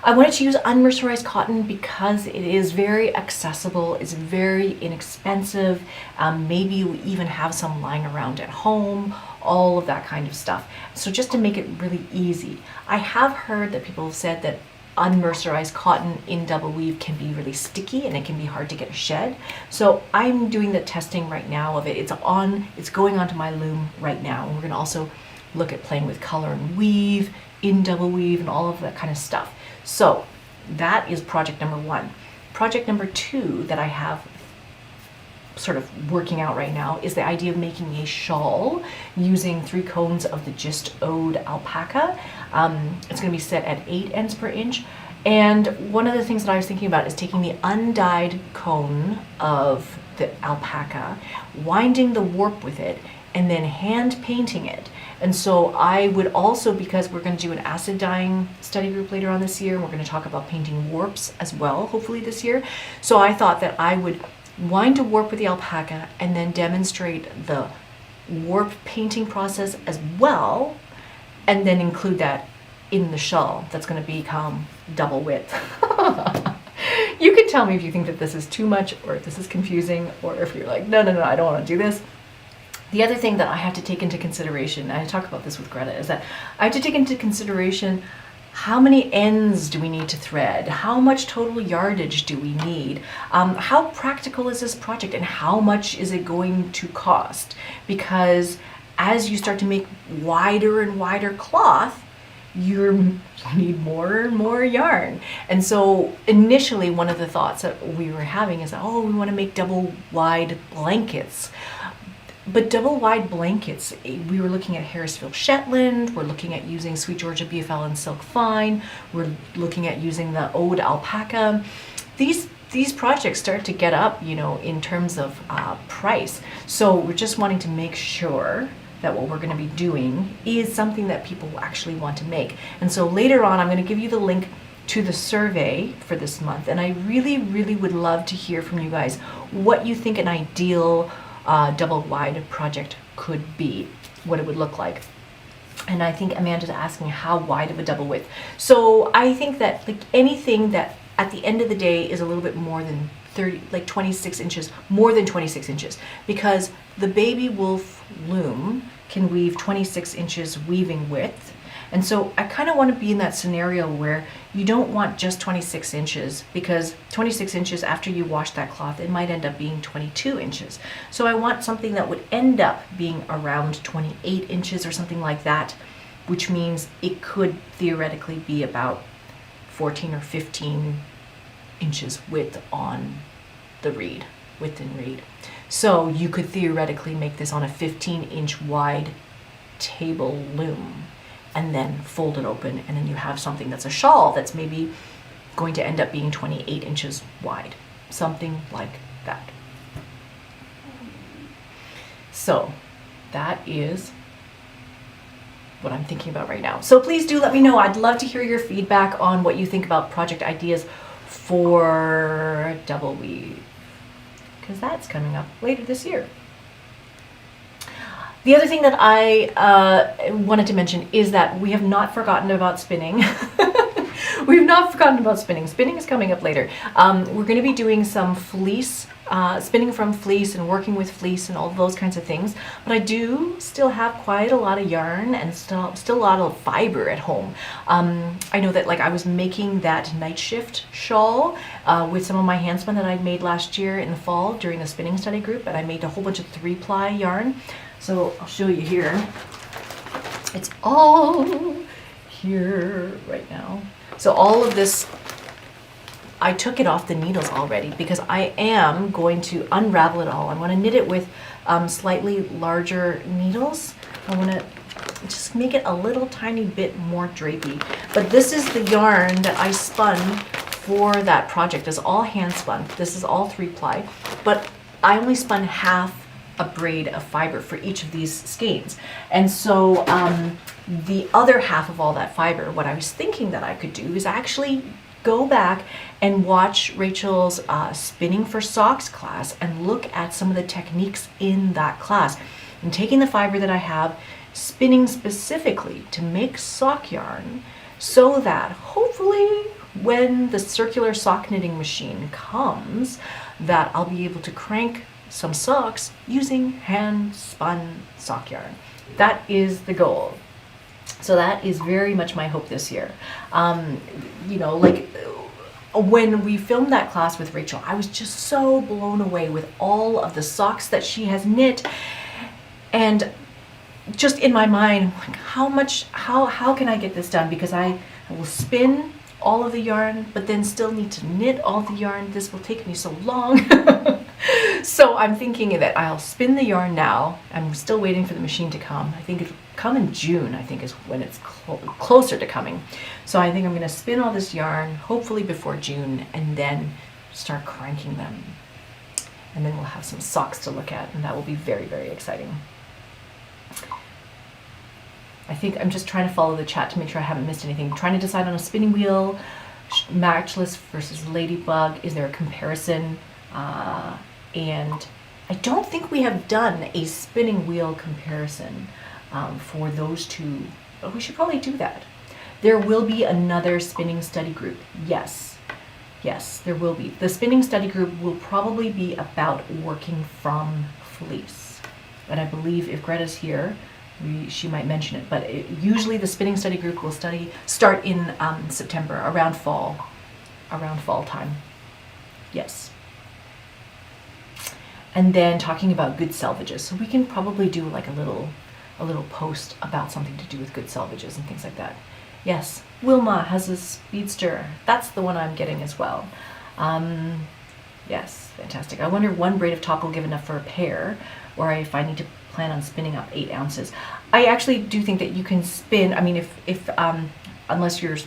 I wanted to use unmercerized cotton because it is very accessible, it's very inexpensive, maybe you even have some lying around at home, all of that kind of stuff. So just to make it really easy. I have heard that people have said that unmercerized cotton in double weave can be really sticky and it can be hard to get shed. So I'm doing the testing right now of it. It's going onto my loom right now. And we're going to also look at playing with color and weave in double weave and all of that kind of stuff. So that is project number 1. Project number 2 that I have sort of working out right now is the idea of making a shawl using 3 cones of the Gist Ode alpaca. It's going to be set at 8 ends per inch. And one of the things that I was thinking about is taking the undyed cone of the alpaca, winding the warp with it, and then hand painting it. And so I would also, because we're going to do an acid dyeing study group later on this year, and we're going to talk about painting warps as well, hopefully this year. So I thought that I would wind a warp with the alpaca and then demonstrate the warp painting process as well, and then include that in the shawl that's going to become double width. You can tell me if you think that this is too much, or if this is confusing, or if you're like, no, I don't want to do this. The other thing that I have to take into consideration, and I talk about this with Greta, is that I have to take into consideration how many ends do we need to thread? How much total yardage do we need? How practical is this project, and how much is it going to cost? Because as you start to make wider and wider cloth, you need more and more yarn. And so initially one of the thoughts that we were having is, oh, we want to make double wide blankets. But double wide blankets, we were looking at Harrisville Shetland, we're looking at using SweetGeorgia BFL and Silk Fine, we're looking at using the Ode alpaca. These projects start to get up, in terms of price. So we're just wanting to make sure that what we're going to be doing is something that people actually want to make. And so later on, I'm going to give you the link to the survey for this month. And I really, really would love to hear from you guys what you think an ideal double wide project could be, what it would look like. And I think Amanda's asking how wide of a double width. So I think that like anything that at the end of the day is a little bit more than 30, like 26 inches, more than 26 inches, because the baby wolf loom can weave 26 inches weaving width. And so I kind of want to be in that scenario where you don't want just 26 inches, because 26 inches after you wash that cloth, it might end up being 22 inches. So I want something that would end up being around 28 inches or something like that, which means it could theoretically be about 14 or 15 inches width on the reed, width and reed. So you could theoretically make this on a 15-inch wide table loom, and then fold it open, and then you have something that's a shawl that's maybe going to end up being 28 inches wide, something like that. So that is what I'm thinking about right now. So please do let me know. I'd love to hear your feedback on what you think about project ideas for double weave, because that's coming up later this year. The other thing that I wanted to mention is that we have not forgotten about spinning. We've not forgotten about spinning. Spinning is coming up later. We're going to be doing some fleece, spinning from fleece and working with fleece and all those kinds of things. But I do still have quite a lot of yarn and still a lot of fiber at home. I know that, like, I was making that night shift shawl with some of my handspun that I made last year in the fall during the spinning study group, and I made a whole bunch of 3-ply yarn. So I'll show you here. It's all here right now. So all of this, I took it off the needles already because I am going to unravel it all. I want to knit it with slightly larger needles. I want to just make it a little tiny bit more drapey. But this is the yarn that I spun for that project. It's all hand spun. This is all 3-ply, but I only spun half a braid of fiber for each of these skeins. And so the other half of all that fiber, what I was thinking that I could do is actually go back and watch Rachel's Spinning for Socks class and look at some of the techniques in that class. And taking the fiber that I have, spinning specifically to make sock yarn, so that hopefully when the circular sock knitting machine comes, that I'll be able to crank some socks using hand spun sock yarn. That is the goal. So that is very much my hope this year. You know, like when we filmed that class with Rachel, I was just so blown away with all of the socks that she has knit. And just in my mind, I'm like, how can I get this done? Because I will spin all of the yarn, but then still need to knit all the yarn. This will take me so long. So I'm thinking that I'll spin the yarn now. I'm still waiting for the machine to come. I think it'll come in June, I think is when it's closer to coming. So I think I'm going to spin all this yarn, hopefully before June, and then start cranking them. And then we'll have some socks to look at, and that will be very, very exciting. I think I'm just trying to follow the chat to make sure I haven't missed anything. Trying to decide on a spinning wheel, matchless versus ladybug. Is there a comparison? And I don't think we have done a spinning wheel comparison for those two, but we should probably do that. There will be another spinning study group. Yes, there will be. The spinning study group will probably be about working from fleece. And I believe if Greta's here, she might mention it, but usually the spinning study group will start in September, around fall time. Yes. And then talking about good selvages. So we can probably do like a little post about something to do with good selvages and things like that. Yes, Wilma has a speedster. That's the one I'm getting as well. Yes, fantastic. I wonder if one braid of top will give enough for a pair, or if I need to plan on spinning up 8 ounces. I actually do think that you can spin. I mean, if unless your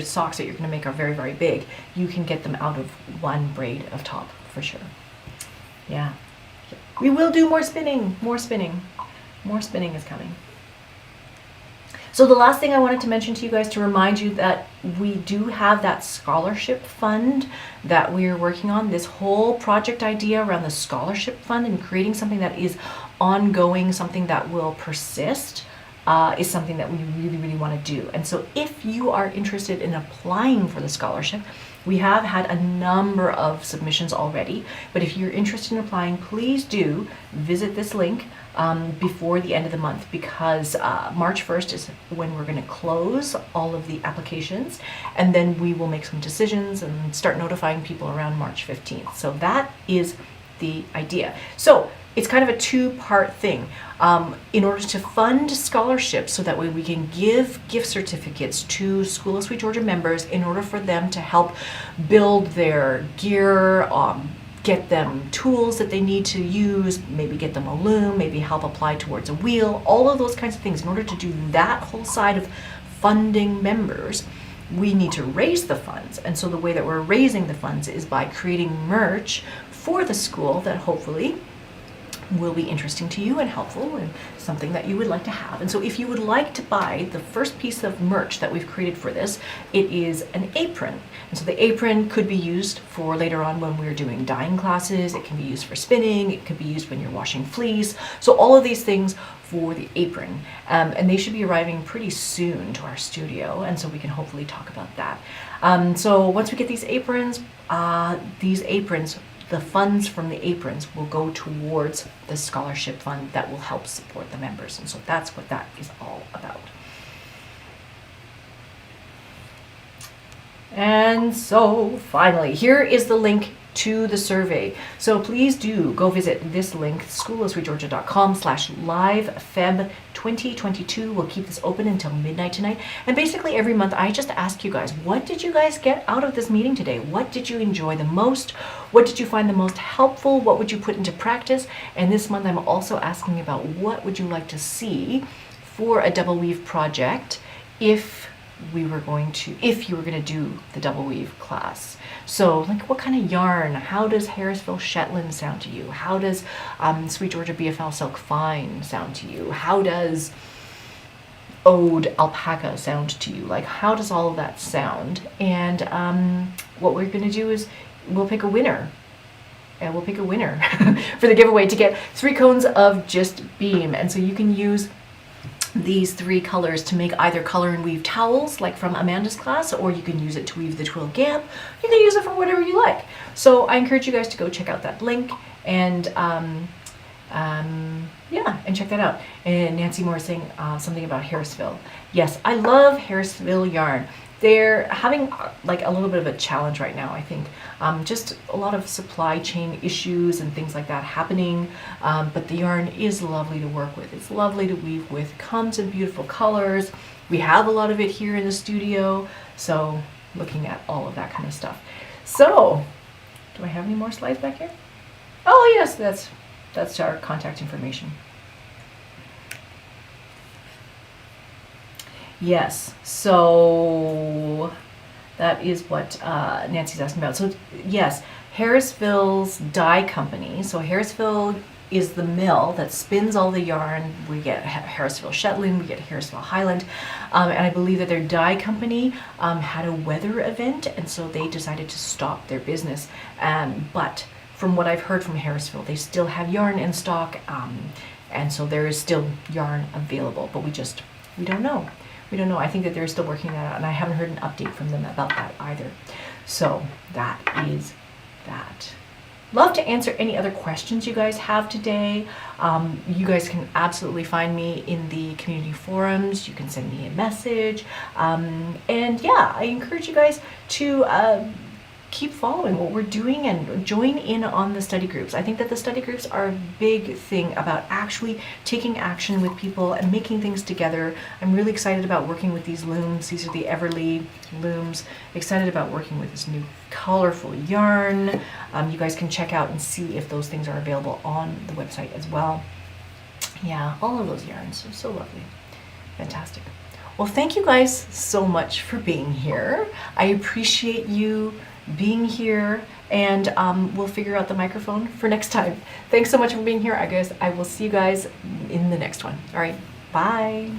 socks that you're going to make are very, very big, you can get them out of one braid of top for sure. Yeah, we will do more spinning. More spinning is coming. So the last thing I wanted to mention to you guys, to remind you that we do have that scholarship fund that we're working on. This whole project idea around the scholarship fund and creating something that is ongoing, something that will persist, is something that we really, really want to do. And so if you are interested in applying for the scholarship, we have had a number of submissions already, but if you're interested in applying, please do visit this link before the end of the month, because March 1st is when we're going to close all of the applications, and then we will make some decisions and start notifying people around March 15th. So that is the idea. So it's kind of a 2-part thing. In order to fund scholarships, so that way we can give gift certificates to School of Sweet Georgia members in order for them to help build their gear, get them tools that they need to use, maybe get them a loom, maybe help apply towards a wheel, all of those kinds of things. In order to do that whole side of funding members, we need to raise the funds. And so the way that we're raising the funds is by creating merch for the school that hopefully will be interesting to you and helpful and something that you would like to have. And so if you would like to buy the first piece of merch that we've created for this, it is an apron. And so the apron could be used for later on when we're doing dyeing classes, it can be used for spinning, it could be used when you're washing fleece. So all of these things for the apron. And they should be arriving pretty soon to our studio, and so we can hopefully talk about that. So once we get these aprons, the funds from the aprons will go towards the scholarship fund that will help support the members. And so that's what that is all about. And so finally, here is the link to the survey. So please do go visit this link, schoolofsweetgeorgia.com/livefeb2022. We'll keep this open until midnight tonight. And basically every month I just ask you guys, what did you guys get out of this meeting today? What did you enjoy the most? What did you find the most helpful? What would you put into practice? And this month I'm also asking about what would you like to see for a double weave project if you were going to do the double weave class. So like, what kind of yarn? How does Harrisville Shetland sound to you? How does Sweet Georgia BFL Silk Fine sound to you? How does Ode Alpaca sound to you? Like, how does all of that sound? And what we're going to do is we'll pick a winner. And we'll pick a winner for the giveaway to get 3 cones of Just Beam. And so you can use these 3 colors to make either color and weave towels like from Amanda's class, or you can use it to weave the twill gamp. You can use it for whatever you like. So I encourage you guys to go check out that link and yeah, and check that out. And Nancy Moore is saying something about Harrisville. Yes, I love Harrisville yarn. They're having like a little bit of a challenge right now, I think. Just a lot of supply chain issues and things like that happening. But the yarn is lovely to work with. It's lovely to weave with. Comes in beautiful colors. We have a lot of it here in the studio. So looking at all of that kind of stuff. So, do I have any more slides back here? Oh yes, that's our contact information. Yes, so that is what Nancy's asking about. So yes, Harrisville's dye company. So Harrisville is the mill that spins all the yarn. We get Harrisville Shetland, we get Harrisville Highland, and I believe that their dye company had a weather event, and so they decided to stop their business. But from what I've heard from Harrisville, they still have yarn in stock, and so there is still yarn available, but we don't know. We don't know. I think that they're still working that out, and I haven't heard an update from them about that either. So that is that. Love to answer any other questions you guys have today. You guys can absolutely find me in the community forums. You can send me a message. And yeah, I encourage you guys to keep following what we're doing and join in on the study groups. I think that the study groups are a big thing about actually taking action with people and making things together. I'm really excited about working with these looms. These are the Everly looms. Excited about working with this new colorful yarn. You guys can check out and see if those things are available on the website as well. Yeah, all of those yarns are so lovely. Fantastic. Well, thank you guys so much for being here. I appreciate you being here, and we'll figure out the microphone for next time. Thanks so much for being here. I guess I will see you guys in the next one. All right, bye.